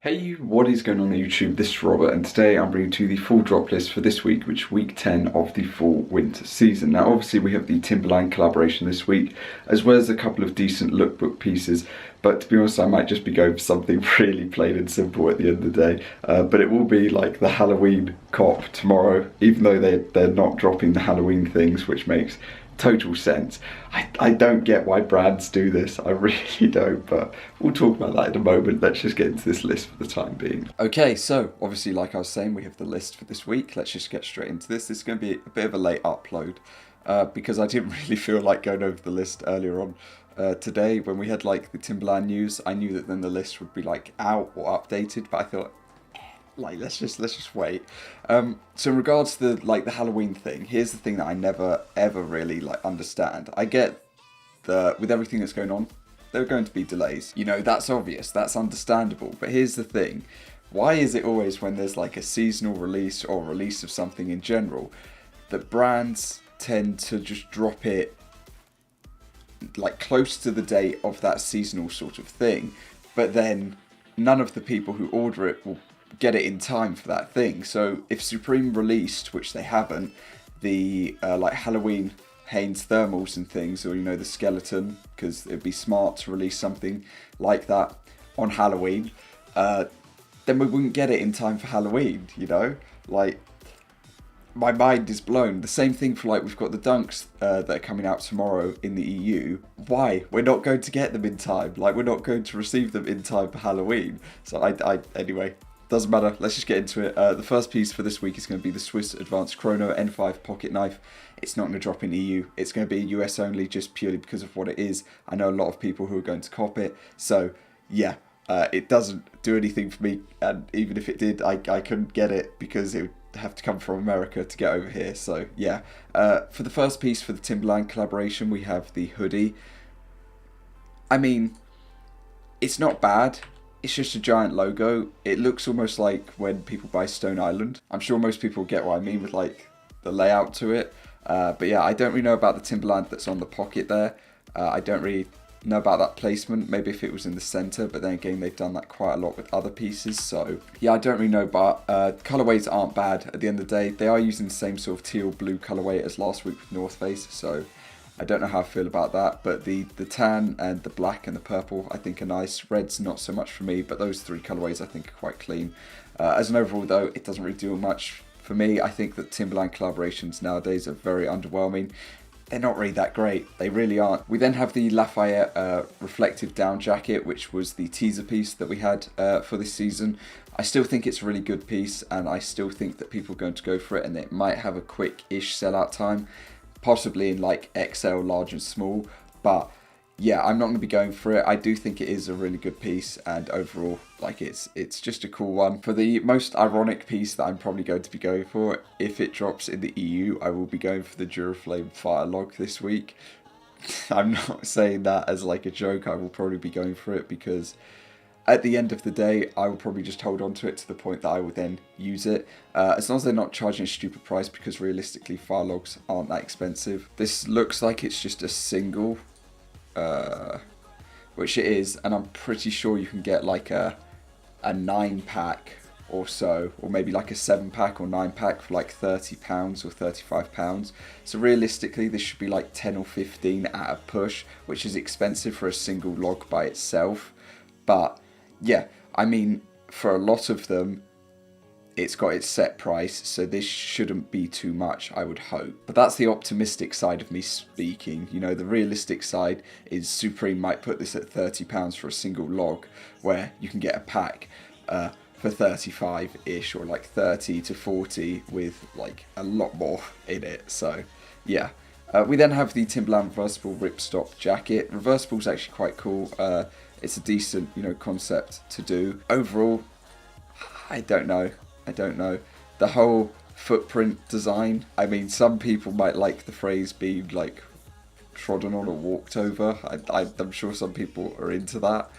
Hey, what is going on YouTube? This is Robert, and today I'm bringing to you the full drop list for this week, which is week 10 of the fall winter season. Now obviously we have the Timberland collaboration this week, as well as a couple of decent lookbook pieces, but to be honest I might just be going for something really plain and simple at the end of the day. But it will be like the Halloween cop tomorrow, even though they're not dropping the Halloween things, which makes total sense. I don't get why brands do this, I really don't, but we'll talk about that in a moment. Let's just get into this list for the time being. Okay, so obviously like I was saying, we have the list for this week. Let's just get straight into this. This is going to be a bit of a late upload because I didn't really feel like going over the list earlier on. Today when we had like the Timberland news, I knew that then the list would be like out or updated, but I thought like let's just wait. So in regards to the Halloween thing, here's the thing that I never ever really understand. I get with everything that's going on, there are going to be delays. You know, that's obvious, that's understandable. But here's the thing, why is it always when there's like a seasonal release or release of something in general that brands tend to just drop it like close to the date of that seasonal sort of thing, but then none of the people who order it will get it in time for that thing? So if Supreme released, which they haven't, the like Halloween Hanes thermals and things, or you know, the skeleton, because it'd be smart to release something like that on Halloween, then we wouldn't get it in time for Halloween, you know? Like, my mind is blown. The same thing for we've got the dunks that are coming out tomorrow in the EU. Why? We're not going to get them in time. We're not going to receive them in time for Halloween. So anyway, doesn't matter. Let's just get into it. The first piece for this week is going to be the Swiss Advanced Chrono N5 pocket knife. It's not going to drop in EU. It's going to be US only, just purely because of what it is. I know a lot of people who are going to cop it. So yeah, it doesn't do anything for me. And even if it did, I couldn't get it because it would have to come from America to get over here. So yeah, for the first piece for the Timberland collaboration, we have the hoodie. I mean, it's not bad. It's just a giant logo. It looks almost like when people buy Stone Island. I'm sure most people get what I mean with the layout to it. But yeah, I don't really know about the Timberland that's on the pocket there. I don't really know about that placement. Maybe if it was in the center, but then again, they've done that quite a lot with other pieces. So yeah, I don't really know, but colorways aren't bad at the end of the day. They are using the same sort of teal blue colorway as last week with North Face, so I don't know how I feel about that. But the tan and the black and the purple I think are nice. Red's not so much for me, but those three colorways I think are quite clean. As an overall though, it doesn't really do much for me. I think that Timberland collaborations nowadays are very underwhelming. They're not really that great. They really aren't. We then have the Lafayette reflective down jacket, which was the teaser piece that we had for this season. I still think it's a really good piece, and I still think that people are going to go for it, and it might have a quick-ish sellout time, possibly in XL, large and small. But yeah, I'm not going to be going for it. I do think it is a really good piece, and overall, it's just a cool one. For the most ironic piece that I'm probably going to be going for, if it drops in the EU, I will be going for the Duraflame Fire Log this week. I'm not saying that as a joke. I will probably be going for it because at the end of the day, I will probably just hold on to it to the point that I will then use it. As long as they're not charging a stupid price, because realistically, fire logs aren't that expensive. This looks like it's just a single, which it is, and I'm pretty sure you can get a 9-pack or so, or maybe a 7-pack or 9-pack for £30 or £35. So realistically, this should be 10 or 15 at a push, which is expensive for a single log by itself. But yeah, I mean, for a lot of them, it's got its set price, so this shouldn't be too much, I would hope. But that's the optimistic side of me speaking. You know, the realistic side is Supreme might put this at £30 for a single log, where you can get a pack for 35-ish, or 30 to 40 with a lot more in it. So yeah. We then have the Timberland reversible ripstop jacket. Reversible is actually quite cool. It's a decent, concept to do. Overall, I don't know. The whole footprint design, I mean, some people might like the phrase being trodden on or walked over. I'm sure some people are into that.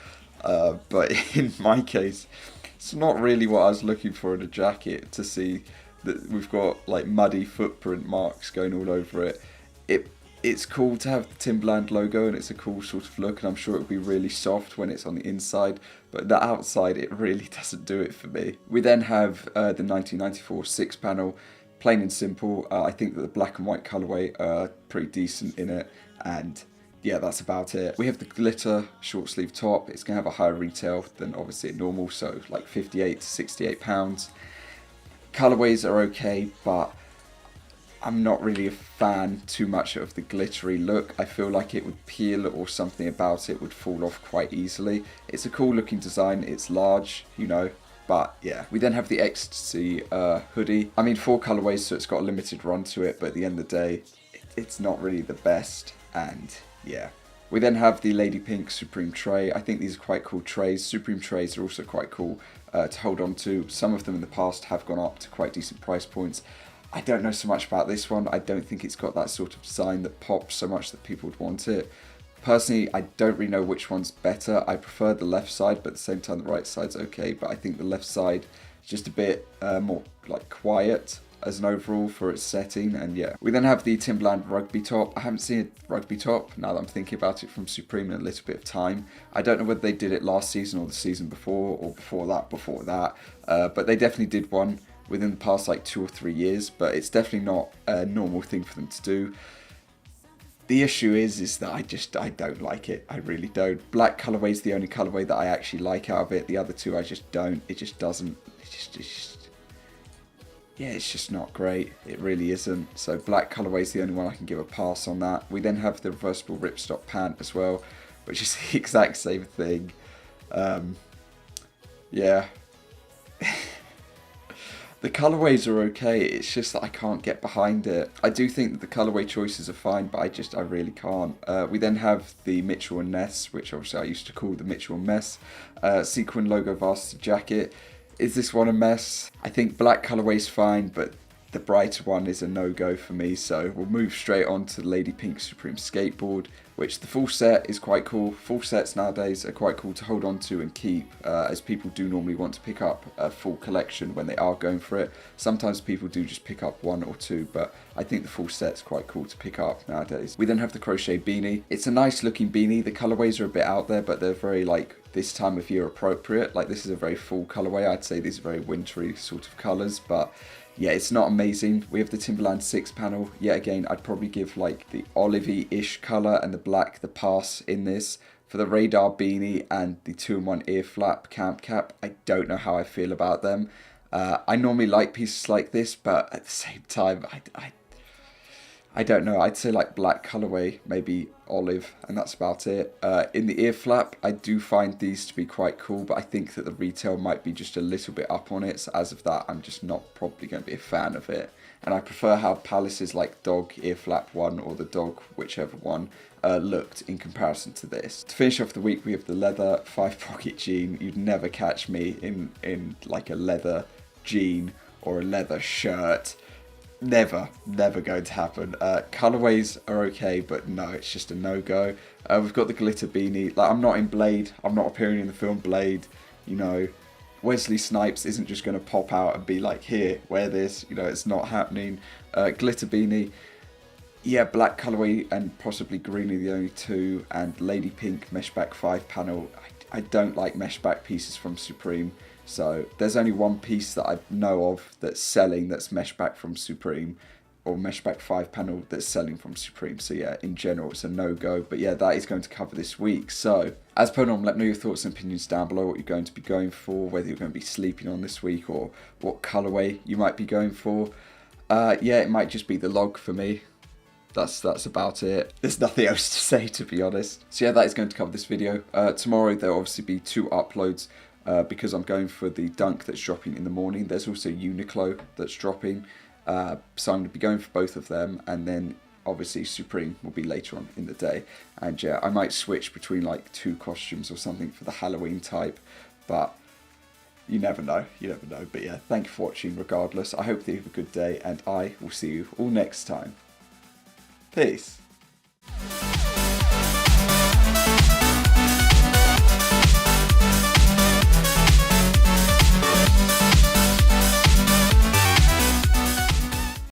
But in my case, it's not really what I was looking for in a jacket, to see that we've got muddy footprint marks going all over it. it's cool to have the Timberland logo, and it's a cool sort of look, and I'm sure it'll be really soft when it's on the inside, but the outside, it really doesn't do it for me. We then have the 1994 6-panel, plain and simple. I think that the black and white colourway are pretty decent in it, and yeah, that's about it. We have the glitter short sleeve top. It's going to have a higher retail than obviously normal, so like 58 to 68 pounds. Colourways are okay, but I'm not really a fan too much of the glittery look. I feel like it would peel, or something about it would fall off quite easily. It's a cool looking design, it's large, you know, but yeah. We then have the Ecstasy hoodie. I mean, 4 colourways, so it's got a limited run to it, but at the end of the day, it's not really the best, and yeah. We then have the Lady Pink Supreme tray. I think these are quite cool trays. Supreme trays are also quite cool to hold on to. Some of them in the past have gone up to quite decent price points. I don't know so much about this one. I don't think it's got that sort of design that pops so much that people would want it. Personally, I don't really know which one's better. I prefer the left side, but at the same time the right side's okay. But I think the left side is just a bit more like quiet as an overall for its setting, and yeah. We then have the Timberland rugby top. I haven't seen a rugby top, now that I'm thinking about it, from Supreme in a little bit of time. I don't know whether they did it last season or the season before, or before that, but they definitely did one within the past like 2 or 3 years, but it's definitely not a normal thing for them to do. The issue is that I don't like it. I really don't. Black colourway is the only colourway that I actually like out of it. The other two I just don't. It just doesn't. Yeah, it's just not great. It really isn't. So black colourway is the only one I can give a pass on that. We then have the reversible ripstop pant as well, which is the exact same thing. Yeah. The colourways are okay, it's just that I can't get behind it. I do think that the colourway choices are fine, but I really can't. We then have the Mitchell & Ness, which obviously I used to call the Mitchell & Mess, sequin logo varsity jacket. Is this one a mess? I think black colourway's fine, but the brighter one is a no-go for me, so we'll move straight on to the Lady Pink Supreme skateboard, which the full set is quite cool. Full sets nowadays are quite cool to hold on to and keep, as people do normally want to pick up a full collection when they are going for it. Sometimes people do just pick up 1 or 2, but I think the full set's quite cool to pick up nowadays. We then have the Crochet Beanie. It's a nice looking beanie. The colourways are a bit out there, but they're very like this time of year appropriate. Like, this is a very full colourway. I'd say these are very wintry sort of colours, but yeah, it's not amazing. We have the Timberland 6-panel. Yet again, I'd probably give like the olivey-ish colour and the black the pass in this. For the Radar beanie and the 2-in-1 ear flap camp cap, I don't know how I feel about them. I normally like pieces like this, but at the same time, I don't know. I'd say like black colourway, maybe olive, and that's about it. In the ear flap, I do find these to be quite cool, but I think that the retail might be just a little bit up on it. So as of that, I'm just not probably going to be a fan of it. And I prefer how Palace's like dog ear flap one, or the dog whichever one, looked in comparison to this. To finish off the week, we have the leather 5-pocket jean. You'd never catch me in like a leather jean or a leather shirt. Never going to happen. Colourways are okay, but no, it's just a no-go. We've got the glitter beanie. Like, I'm not in Blade. I'm not appearing in the film Blade. You know, Wesley Snipes isn't just going to pop out and be like, here, wear this. You know, it's not happening. Glitter beanie. Yeah, black colourway and possibly green are the only two. And Lady Pink meshback 5-panel. I don't like meshback pieces from Supreme. So there's only one piece that I know of that's selling that's meshback from Supreme, or meshback 5-panel that's selling from Supreme. So yeah, in general, it's a no-go. But yeah, that is going to cover this week. So as per normal, let me know your thoughts and opinions down below, what you're going to be going for, whether you're going to be sleeping on this week, or what colourway you might be going for. Yeah, it might just be the log for me. That's about it. There's nothing else to say, to be honest. So yeah, that is going to cover this video. Tomorrow there'll obviously be 2 uploads. Because I'm going for the Dunk that's dropping in the morning. There's also Uniqlo that's dropping. So I'm going to be going for both of them. And then obviously Supreme will be later on in the day. And yeah, I might switch between like 2 costumes or something for the Halloween type. But you never know. You never know. But yeah, thank you for watching regardless. I hope that you have a good day. And I will see you all next time. Peace.